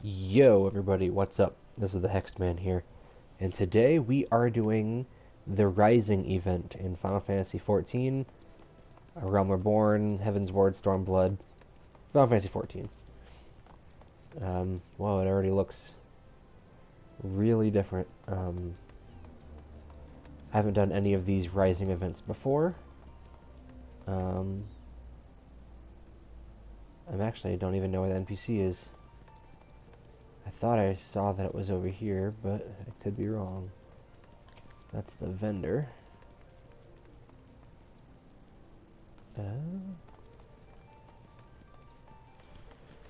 Yo, everybody, what's up? This is the TheHexedMan here, and today we are doing the Rising event in Final Fantasy XIV, A Realm Reborn, Heaven's Ward, Stormblood, Final Fantasy XIV. Well, it already looks really different. I haven't done any of these Rising events before. Um, I don't even know where the NPC is. I thought I saw that it was over here, but I could be wrong. That's the vendor.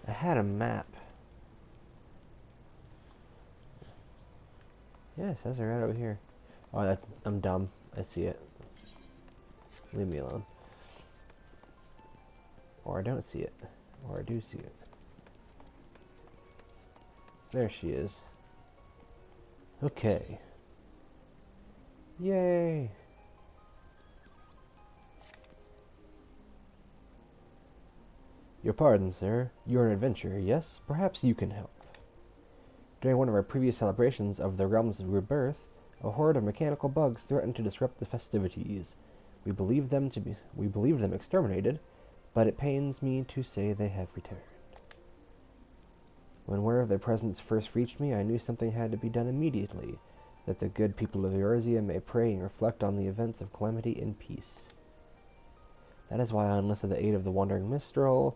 I had a map. Yeah, it says it right over here. Oh, I'm dumb. I see it. Leave me alone. Or I don't see it. Or I do see it. There she is. Okay. Yay! Your pardon, sir. You're an adventurer, yes? Perhaps you can help. During one of our previous celebrations of the Realms of Rebirth, a horde of mechanical bugs threatened to disrupt the festivities. We believed them exterminated, but it pains me to say they have returned. When word of their presence first reached me, I knew something had to be done immediately, that the good people of Eorzea may pray and reflect on the events of calamity in peace. That is why I enlisted the aid of the wandering minstrel,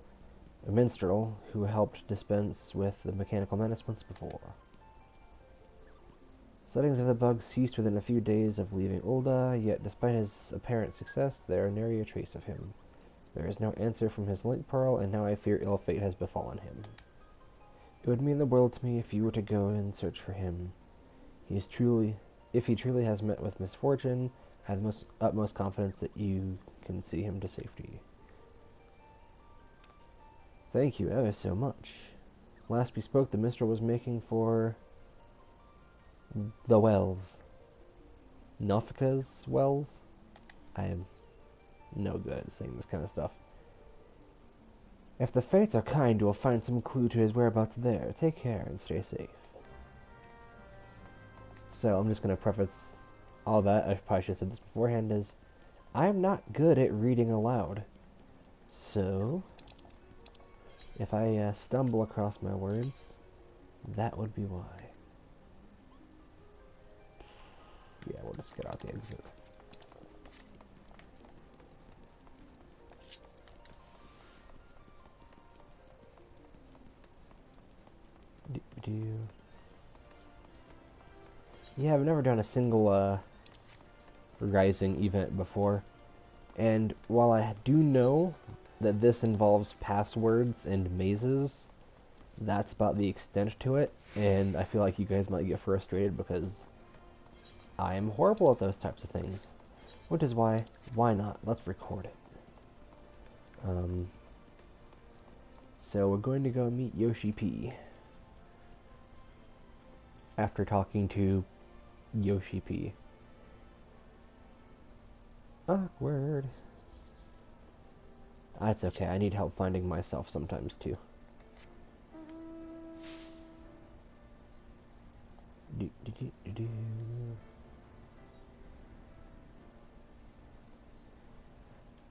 who helped dispense with the mechanical menace once before. Sightings of the bugs ceased within a few days of leaving Ul'dah, yet despite his apparent success, there are nary a trace of him. There is no answer from his link pearl, and now I fear ill fate has befallen him. It would mean the world to me if you were to go and search for him. If he truly has met with misfortune, I have the utmost confidence that you can see him to safety. Thank you ever so much. Last we spoke, the minstrel was making for the wells. Nofika's wells? I am no good at saying this kind of stuff. If the fates are kind, you will find some clue to his whereabouts there. Take care and stay safe. So I'm just going to preface all that, I probably should have said this beforehand, is I'm not good at reading aloud. So, if I stumble across my words, that would be why. Yeah, we'll just get out the exit. Yeah, I've never done a single Rising event before, and while I do know that this involves passwords and mazes, that's about the extent to it, and I feel like you guys might get frustrated because I am horrible at those types of things, which is why not? Let's record it. So we're going to go meet Yoshi P. After talking to Yoshi P. Awkward. That's okay, I need help finding myself sometimes too.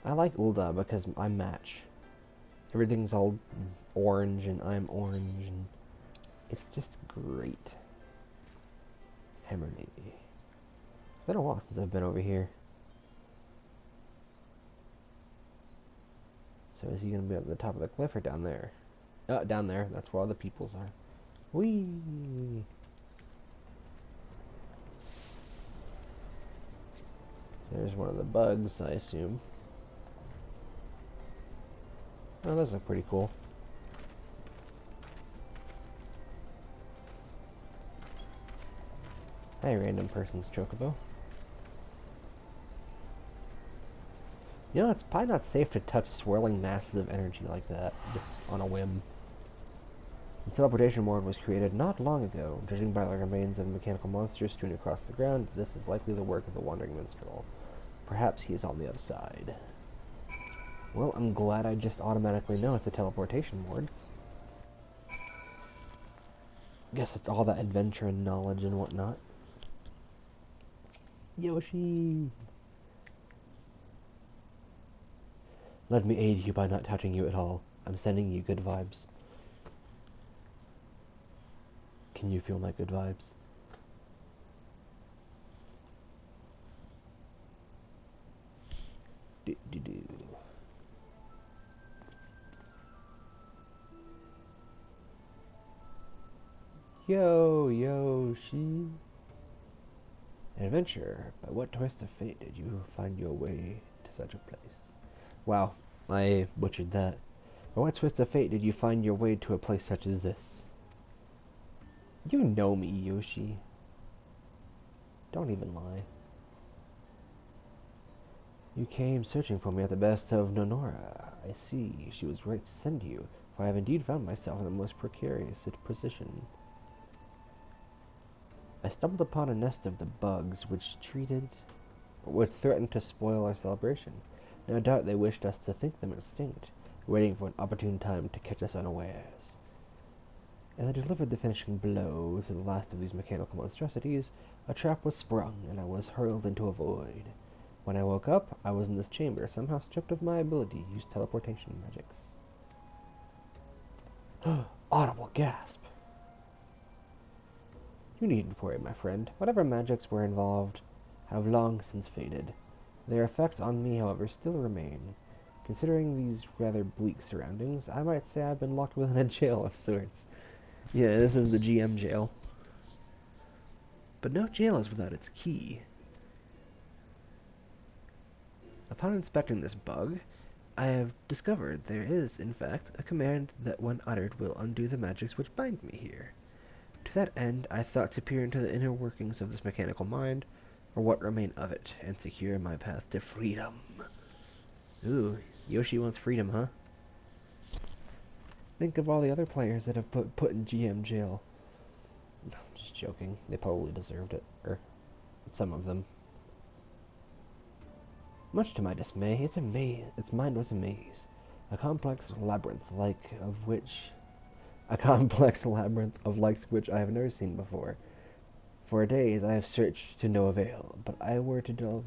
I like Ul'dah because I match. Everything's all orange and I'm orange and it's just great. Hammerly. It's been a while since I've been over here. So is he going to be up at the top of the cliff or down there? Down there. That's where all the peoples are. Whee! There's one of the bugs, I assume. Oh, those look pretty cool. Hi, random person's chocobo. You know, it's probably not safe to touch swirling masses of energy like that, just on a whim. The teleportation ward was created not long ago. Judging by the remains of mechanical monsters strewn across the ground, this is likely the work of the wandering minstrel. Perhaps he is on the other side. Well, I'm glad I just automatically know it's a teleportation ward. Guess it's all that adventure and knowledge and whatnot. Yoshi! Let me aid you by not touching you at all. I'm sending you good vibes. Can you feel my good vibes? Do do do. Yo, Yoshi. An adventure. By what twist of fate did you find your way to such a place? Wow, I butchered that. By what twist of fate did you find your way to a place such as this? You know me, Yoshi. Don't even lie. You came searching for me at the best of Nonora. I see. She was right to send you, for I have indeed found myself in the most precarious position. I stumbled upon a nest of the bugs which threatened to spoil our celebration. No doubt they wished us to think them extinct, waiting for an opportune time to catch us unawares. As I delivered the finishing blow to the last of these mechanical monstrosities, a trap was sprung, and I was hurled into a void. When I woke up, I was in this chamber, somehow stripped of my ability to use teleportation magics. Audible gasp! You needn't worry, my friend. Whatever magics were involved have long since faded. Their effects on me, however, still remain. Considering these rather bleak surroundings, I might say I've been locked within a jail of sorts. Yeah, this is the GM jail. But no jail is without its key. Upon inspecting this bug, I have discovered there is, in fact, a command that when uttered will undo the magics which bind me here. To that end, I thought to peer into the inner workings of this mechanical mind, or what remain of it, and secure my path to freedom. Ooh, Yoshi wants freedom, huh? Think of all the other players that have put in GM jail. No, I'm just joking. They probably deserved it. Or some of them. Much to my dismay, its mind was a maze. A complex labyrinth of likes which I have never seen before. For days I have searched to no avail, but were I to delve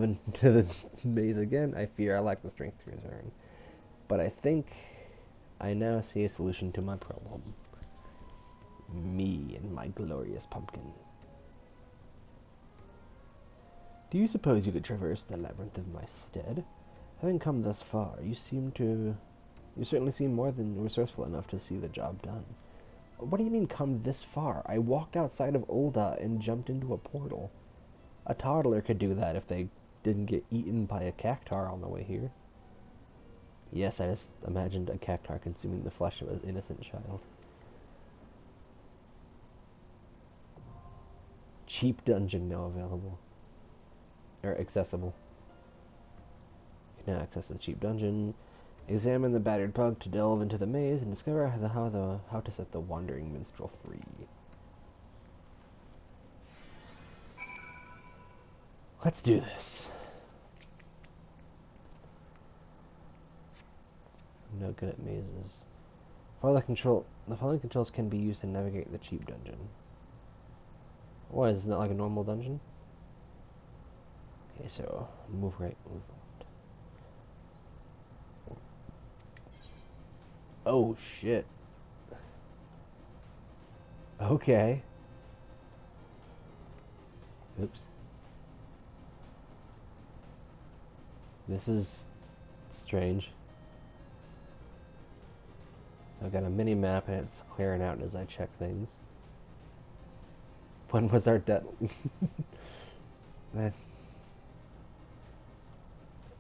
into the maze again, I fear I lack the strength to return. But I think I now see a solution to my problem. Me and my glorious pumpkin. Do you suppose you could traverse the labyrinth in my stead? Having come thus far, you certainly seem more than resourceful enough to see the job done. What do you mean, come this far? I walked outside of Ul'dah and jumped into a portal. A toddler could do that if they didn't get eaten by a cactar on the way here. Yes, I just imagined a cactar consuming the flesh of an innocent child. Cheap dungeon now available. Or accessible. You can now access the cheap dungeon. Examine the battered pug to delve into the maze and discover how to set the wandering minstrel free. Let's do this. I'm no good at mazes. The following controls can be used to navigate the cheap dungeon. What, is it not like a normal dungeon? Okay, so move right, move left. Oh shit. Okay. Oops. This is strange. So I've got a mini map and it's clearing out as I check things. When was our debt? I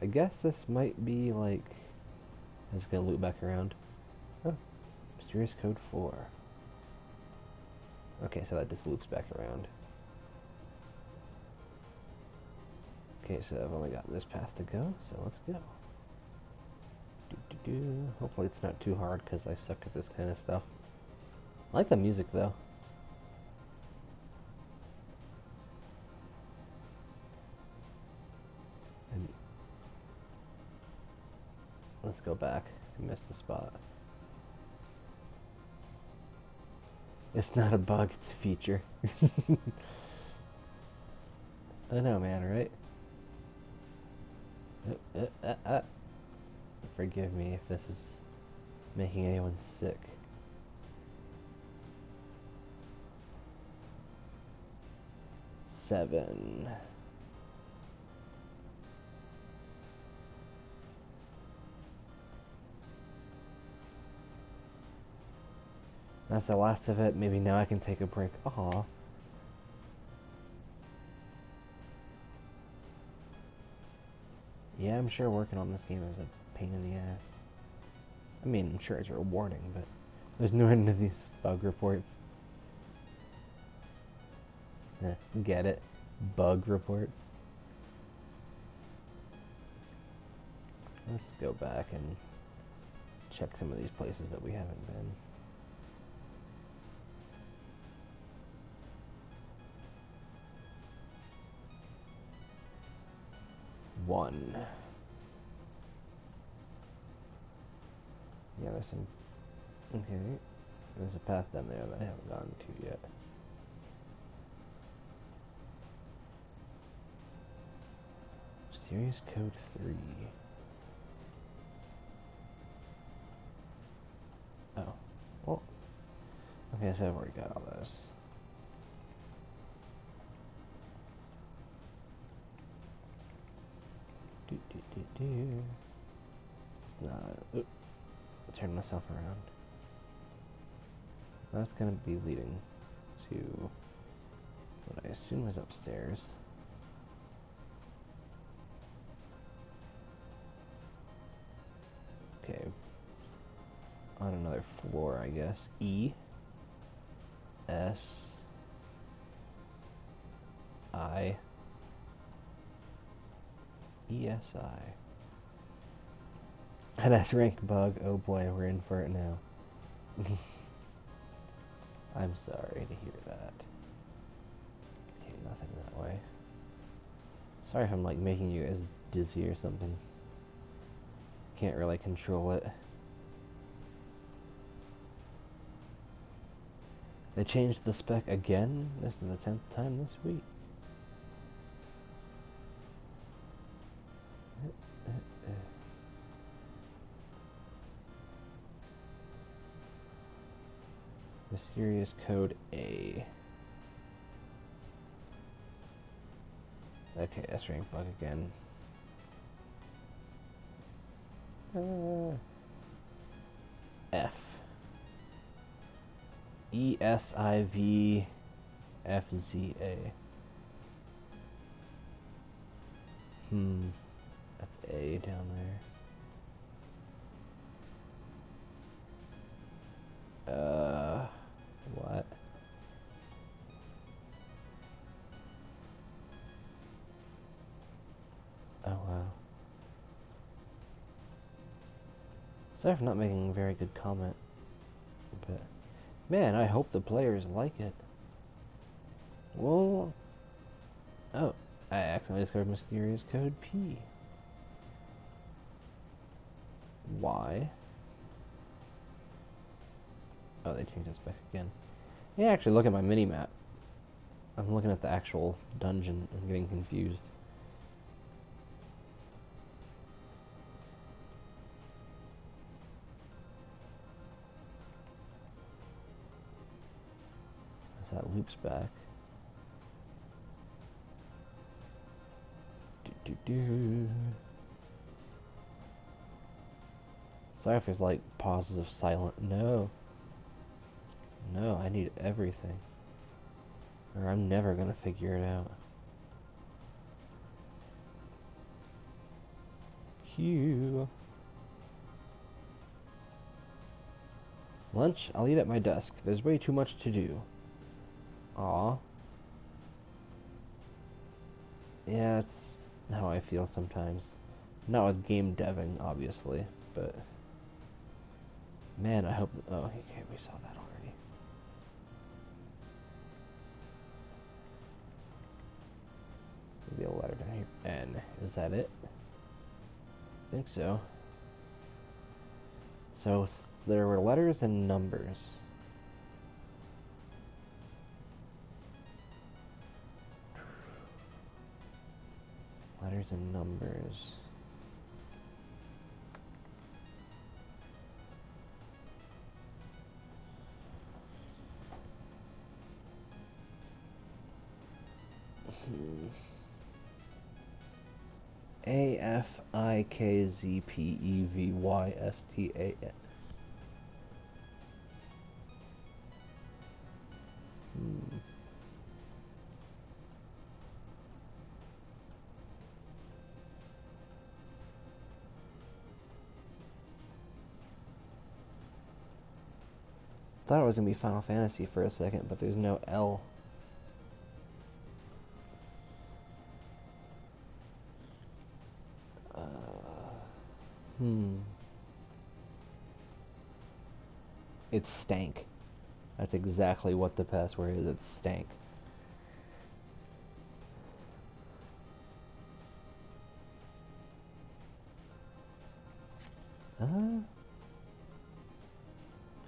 guess this might be like... It's gonna loop back around. Oh, mysterious code 4. Okay, so that just loops back around. Okay, so I've only got this path to go, so let's go. Hopefully it's not too hard, because I suck at this kind of stuff. I like the music, though. And let's go back. I missed the spot. It's not a bug, it's a feature. I know, man, right? Forgive me if this is making anyone sick. Seven. That's the last of it. Maybe now I can take a break. Aw. Yeah, I'm sure working on this game is a pain in the ass. I mean, I'm sure it's rewarding, but there's no end to these bug reports. Get it? Bug reports. Let's go back and check some of these places that we haven't been. One. Yeah, there's some... Okay. There's a path down there that I haven't gotten to yet. Serious Code 3. Oh. Well. Okay, so I've already got all those. It's not... Oop. Turn myself around. That's gonna be leading to what I assume is upstairs. Okay. On another floor, I guess. E. S. I. ESI. An S rank bug. Oh boy, we're in for it now. I'm sorry to hear that. Okay, nothing that way. Sorry if I'm like making you guys dizzy or something. Can't really control it. They changed the spec again? This is the 10th time this week. Mysterious Code A. Okay, S rank bug again. F. ESIV FZA. That's A down there. What? Oh wow. Sorry for not making a very good comment, but man, I hope the players like it. Well, oh, I accidentally discovered Mysterious Code P. Why? Oh, they changed this back again. Yeah, actually, look at my mini-map. I'm looking at the actual dungeon. I'm getting confused. As that loops back. Sorry if there's like pauses of silent. No. No, I need everything. Or I'm never gonna figure it out. Q. Lunch? I'll eat at my desk. There's way too much to do. Aw. Yeah, it's how I feel sometimes. Not with game deving, obviously, but... Man, I hope... Oh, okay, we saw that already. Maybe a letter down here. N. Is that it? I think so. So there were letters and numbers. Letters and numbers. AFIKZPEVYSTAN. Thought it was gonna be Final Fantasy for a second, but there's no L. It's stank. That's exactly what the password is. It's stank.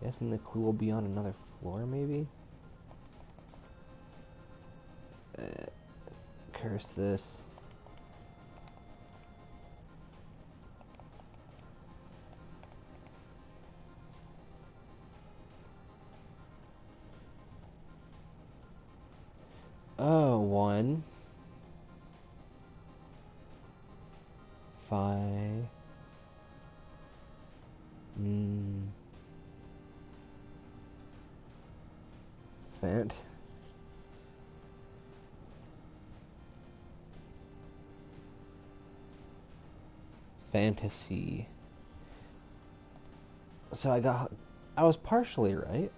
Guessing the clue will be on another floor, maybe? Curse this. Oh, 1, 5. Fant. Fantasy. So I was partially right.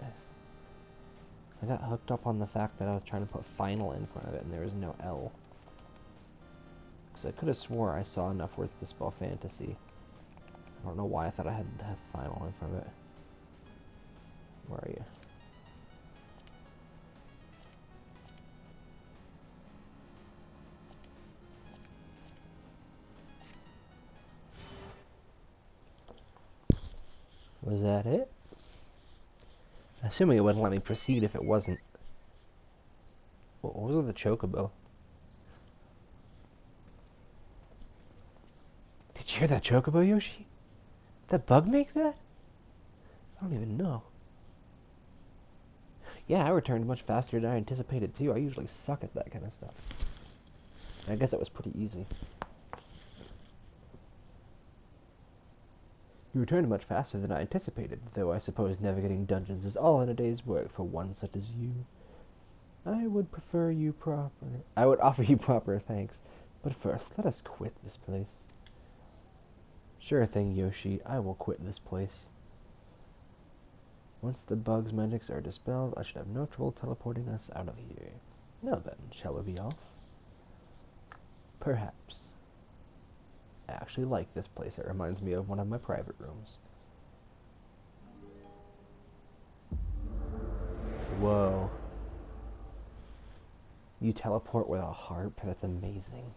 I got hooked up on the fact that I was trying to put final in front of it and there was no L. Because I could have swore I saw enough words to spell fantasy. I don't know why I thought I had to have final in front of it. Where are you? Was that it? Assuming it wouldn't let me proceed if it wasn't. What was with the chocobo? Did you hear that chocobo, Yoshi? Did that bug make that? I don't even know. Yeah, I returned much faster than I anticipated too. I usually suck at that kind of stuff. I guess that was pretty easy. You returned much faster than I anticipated, though I suppose navigating dungeons is all in a day's work for one such as you. I would offer you proper thanks, but first let us quit this place. Sure thing, Yoshi, I will quit this place. Once the bug's magics are dispelled, I should have no trouble teleporting us out of here. Now then, shall we be off? Perhaps. I actually like this place. It reminds me of one of my private rooms. Whoa. You teleport with a harp? That's amazing.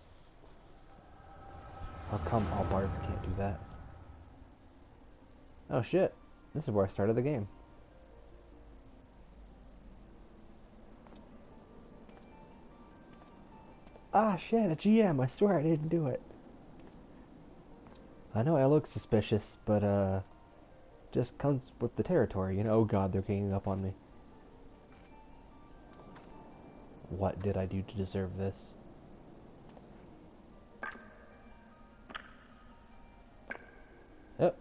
How come all bards can't do that? Oh shit. This is where I started the game. Ah shit, a GM. I swear I didn't do it. I know I look suspicious, but just comes with the territory, you know. Oh god, they're ganging up on me. What did I do to deserve this? Oh.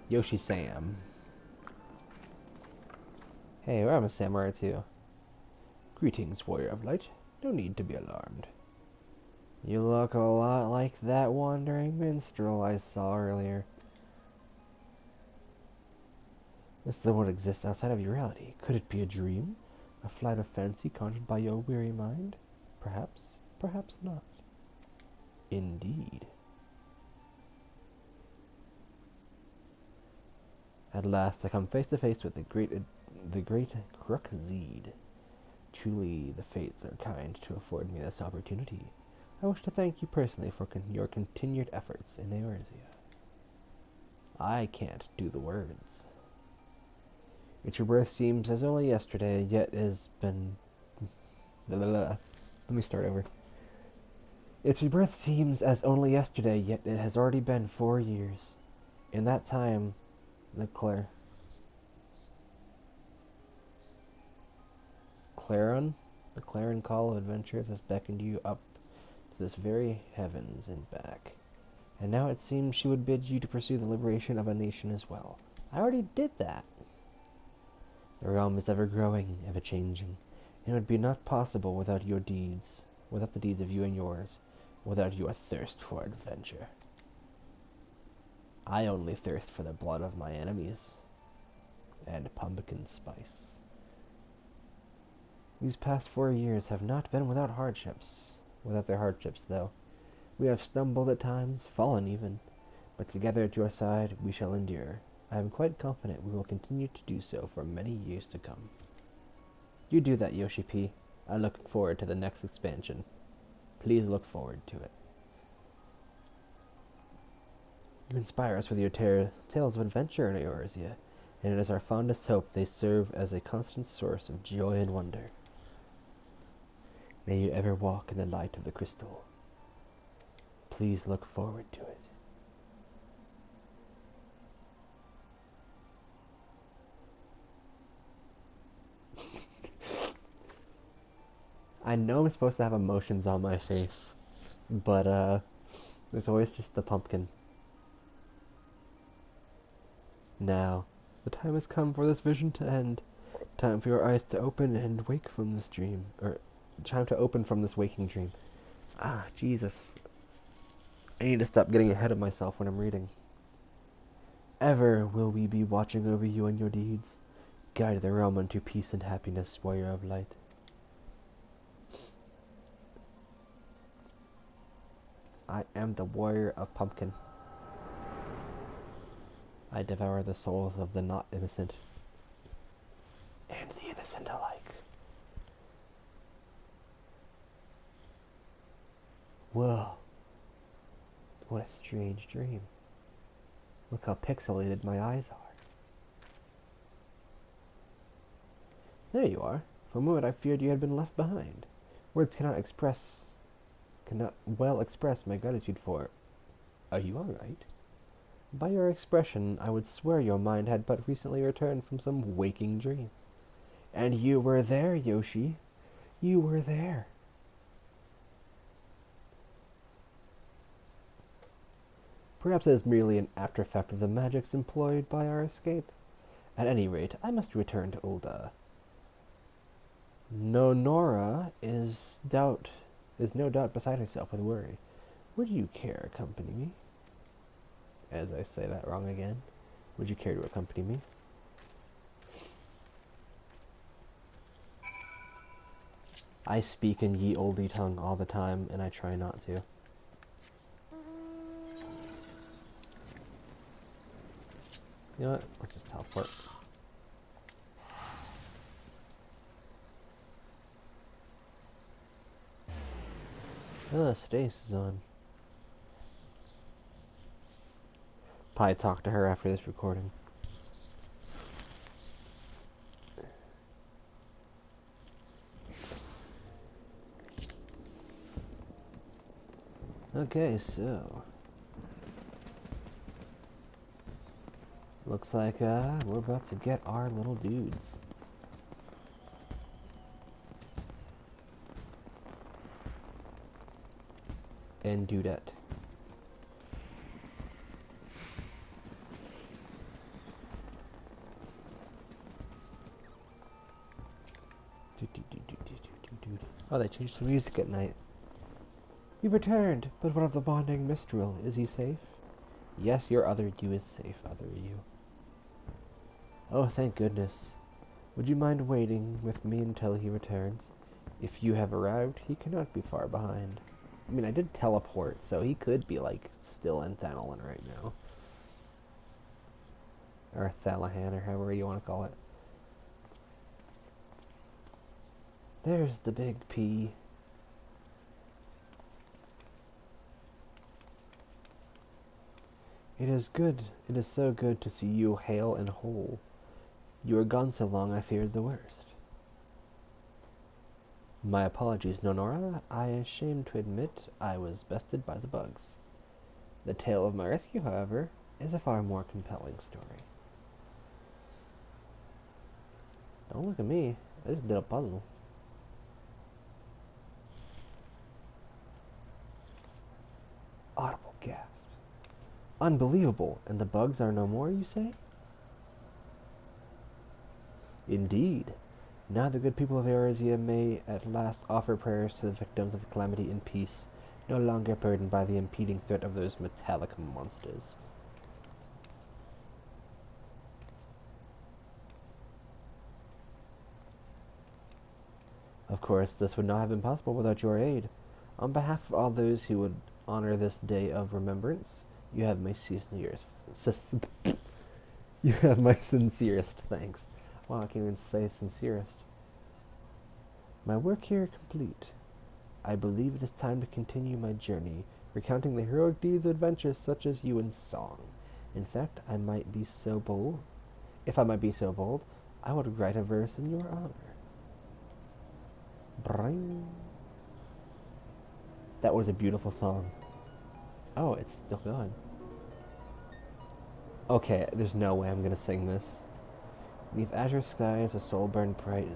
Yoshi Sam. Hey, I'm a samurai too. Greetings, warrior of light. No need to be alarmed. You look a lot like that wandering minstrel I saw earlier. Is there what exists outside of your reality? Could it be a dream? A flight of fancy conjured by your weary mind? Perhaps, perhaps not. Indeed. At last I come face to face with the great Krukzid. Truly, the fates are kind to afford me this opportunity. I wish to thank you personally for your continued efforts in Eorzea. I can't do the words. It's your birth seems as only yesterday, yet has been... Let me start over. Its rebirth seems as only yesterday, yet it has already been 4 years. In that time, the the clarion call of adventures has beckoned you up to this very heavens and back. And now it seems she would bid you to pursue the liberation of a nation as well. I already did that. The realm is ever growing, ever changing, and it would be not possible without your deeds, without the deeds of you and yours, without your thirst for adventure. I only thirst for the blood of my enemies, and pumpkin spice. These past 4 years have not been without their hardships, though. We have stumbled at times, fallen even, but together at your side we shall endure. I am quite confident we will continue to do so for many years to come. You do that, Yoshi P. I look forward to the next expansion. Please look forward to it. You inspire us with your tales of adventure, Eorzea, and it is our fondest hope they serve as a constant source of joy and wonder. May you ever walk in the light of the crystal. Please look forward to it. I know I'm supposed to have emotions on my face, but there's always just the pumpkin. Now, the time has come for this vision to end. Time for your eyes to open and wake from this dream. Or, time to open from this waking dream. Ah, Jesus. I need to stop getting ahead of myself when I'm reading. Ever will we be watching over you and your deeds. Guide the realm unto peace and happiness, warrior of light. I am the warrior of pumpkin. I devour the souls of the not innocent and the innocent alike. Whoa. What a strange dream. Look how pixelated my eyes are. There you are. For a moment I feared you had been left behind. Words cannot well express my gratitude for it. Are you alright? By your expression, I would swear your mind had but recently returned from some waking dream. And you were there, Yoshi. You were there. Perhaps it is merely an after effect of the magics employed by our escape. At any rate, I must return to Ul'dah. Nonora is no doubt beside herself with worry. Would you care to accompany me? As I say that wrong again. Would you care to accompany me? I speak in ye olde tongue all the time, and I try not to. You know what? Let's just teleport. Oh, Stace is on. Probably talk to her after this recording. Okay, so looks like we're about to get our little dudes. And dudette. Oh, they changed the music at night. You've returned, but what of the bonding Mistral? Is he safe? Yes, your other you is safe, other you. Oh, thank goodness. Would you mind waiting with me until he returns? If you have arrived, he cannot be far behind. I mean, I did teleport, so he could be, like, still in Thanalan right now. Or Thalahan, or however you want to call it. There's the big P. It is so good to see you hale and whole. You were gone so long I feared the worst. My apologies, Nonora. I am ashamed to admit I was bested by the bugs. The tale of my rescue, however, is a far more compelling story. Don't look at me. I just did a puzzle. Audible gasp. Unbelievable. And the bugs are no more, you say? Indeed. Now the good people of Eorzea may at last offer prayers to the victims of calamity in peace, no longer burdened by the impeding threat of those metallic monsters. Of course, this would not have been possible without your aid. On behalf of all those who would honor this day of remembrance, you have my sincerest thanks. Wow, I can't even say sincerest. My work here complete. I believe it is time to continue my journey, recounting the heroic deeds of adventures such as you in song. In fact, if I might be so bold, I would write a verse in your honor. Bring. That was a beautiful song. Oh, it's still going. Okay, there's no way I'm gonna sing this. Neath azure skies a soul burned bright,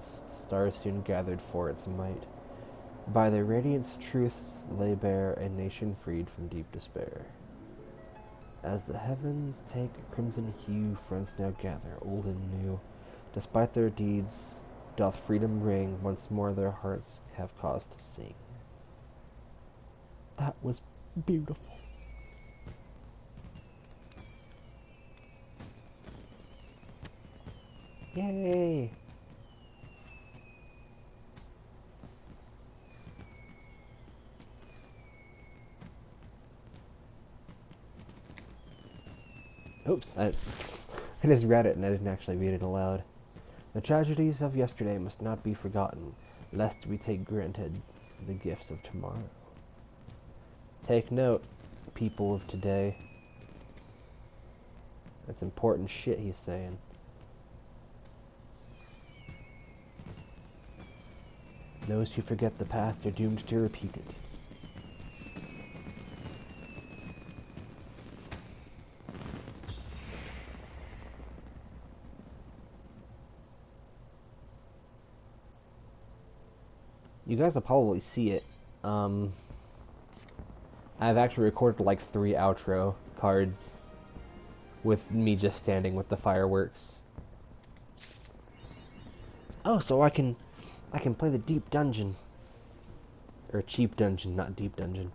stars soon gathered for its might. By their radiance truths lay bare a nation freed from deep despair. As the heavens take a crimson hue, friends now gather, old and new. Despite their deeds, doth freedom ring, once more their hearts have cause to sing. That was beautiful. Yay! Oops, I just read it and I didn't actually read it aloud. The tragedies of yesterday must not be forgotten, lest we take granted the gifts of tomorrow. Take note, people of today. That's important shit he's saying. Those who forget the past are doomed to repeat it. You guys will probably see it. I've actually recorded like 3 outro cards with me just standing with the fireworks. Oh, so I can play the deep dungeon. Or cheap dungeon, not deep dungeon.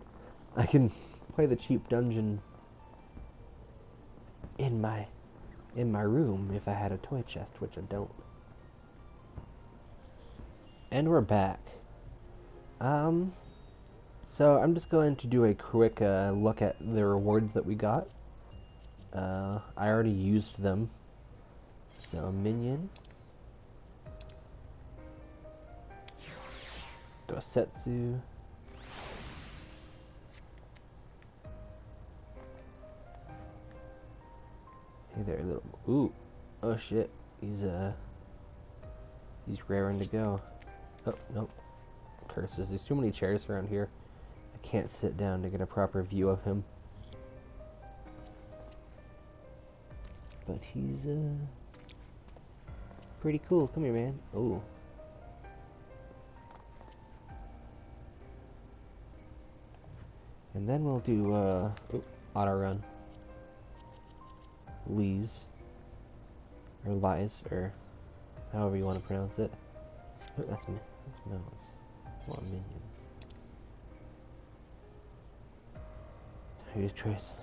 I can play the cheap dungeon in my room if I had a toy chest, which I don't. And we're back. So I'm just going to do a quick look at the rewards that we got. I already used them. So minion. Dosetsu. Hey there, little. Ooh. Oh shit. He's raring to go. Oh, nope. Curses. There's too many chairs around here. I can't sit down to get a proper view of him. But he's pretty cool. Come here, man. Oh. And then we'll do auto run. Lees. Or lies, or however you want to pronounce it. Oh, that's mouse. I want minions. Here's Trace.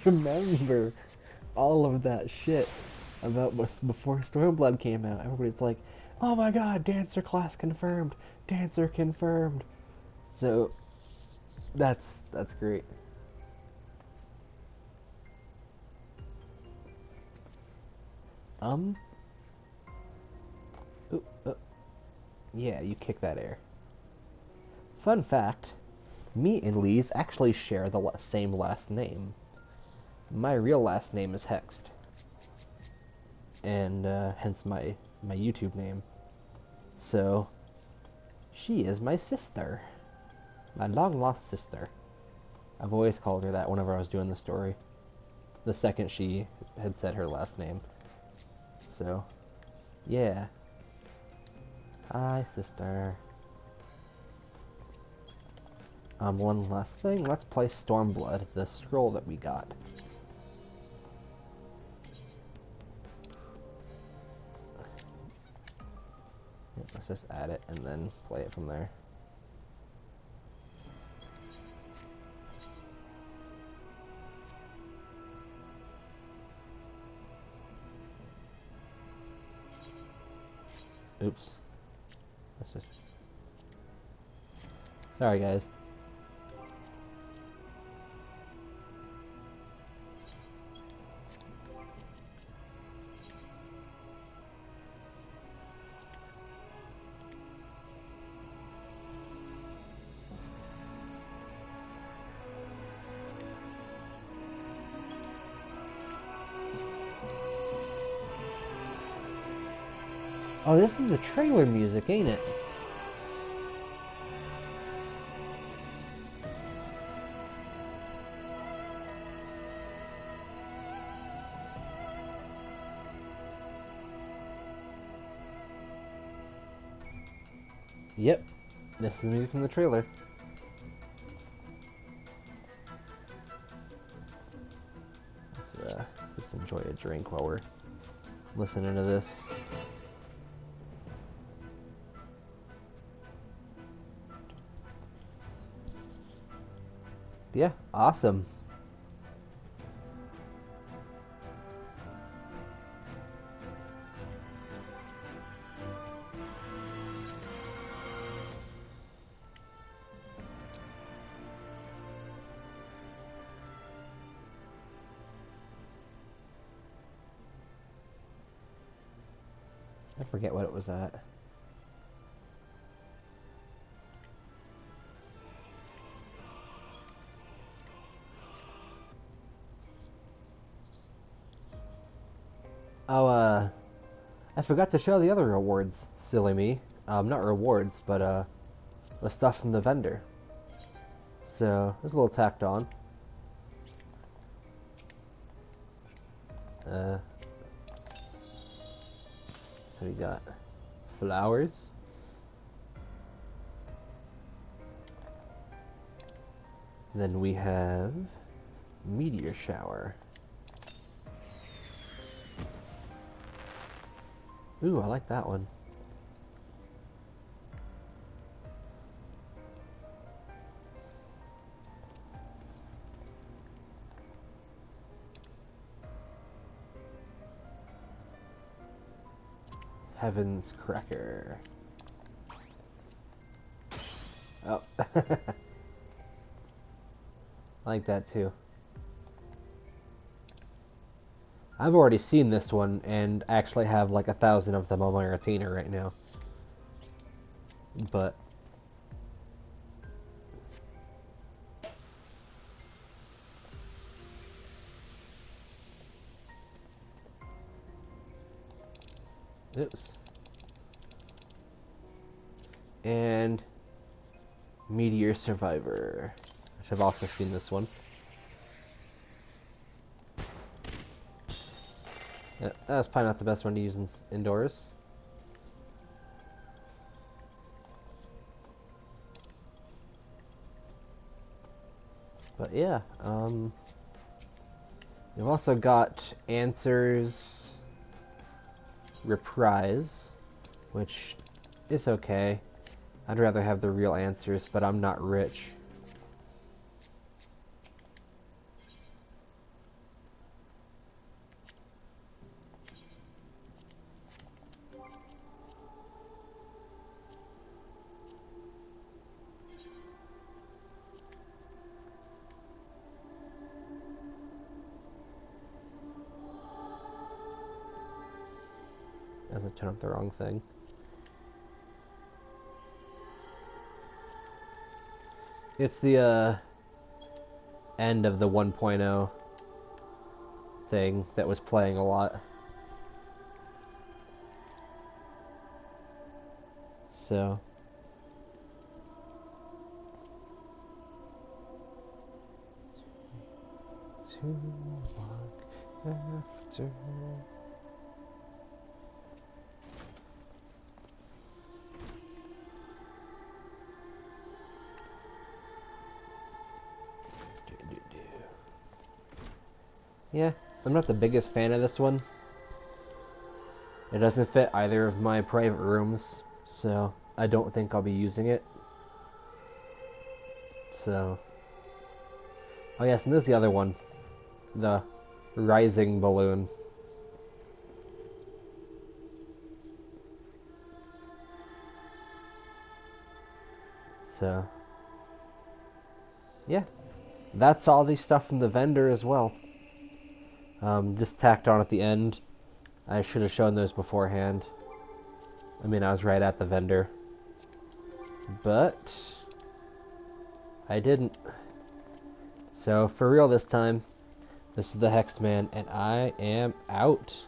Remember all of that shit about before Stormblood came out. Everybody's like, oh my god, dancer class confirmed, dancer confirmed. So that's great. Yeah, you kick that air. Fun fact, me and Lees actually share the same last name. My real last name is Hexed, and hence my YouTube name. So, she is my sister. My long-lost sister. I've always called her that whenever I was doing the story. The second she had said her last name. So, yeah. Hi, sister. One last thing. Let's play Stormblood, the scroll that we got. Let's just add it and then play it from there. Oops. Let's just... Sorry, guys. Oh, this is the trailer music, ain't it? Yep, this is the music from the trailer. Let's just enjoy a drink while we're listening to this. Yeah, awesome. I forget what it was at. Oh, I forgot to show the other rewards. Silly me. Not rewards, but, the stuff from the vendor. So, it's a little tacked on. So we got flowers. Then we have meteor shower. Ooh, I like that one. Heaven's Cracker. Oh. I like that too. I've already seen this one and actually have like 1,000 of them on my retainer right now. But oops. And Meteor Survivor, which I've also seen this one. That's probably not the best one to use indoors. But yeah, we've also got Answers Reprise, which is okay. I'd rather have the real answers, but I'm not rich. As I turn up the wrong thing. It's the end of the 1.0. thing that was playing a lot. So to walk after. Yeah, I'm not the biggest fan of this one. It doesn't fit either of my private rooms, so I don't think I'll be using it. So, oh yes, and there's the other one, the rising balloon. So, yeah, that's all the stuff from the vendor as well. Just tacked on at the end. I should have shown those beforehand. I mean, I was right at the vendor. But I didn't. So, for real this time, this is the TheHexedMan, and I am out.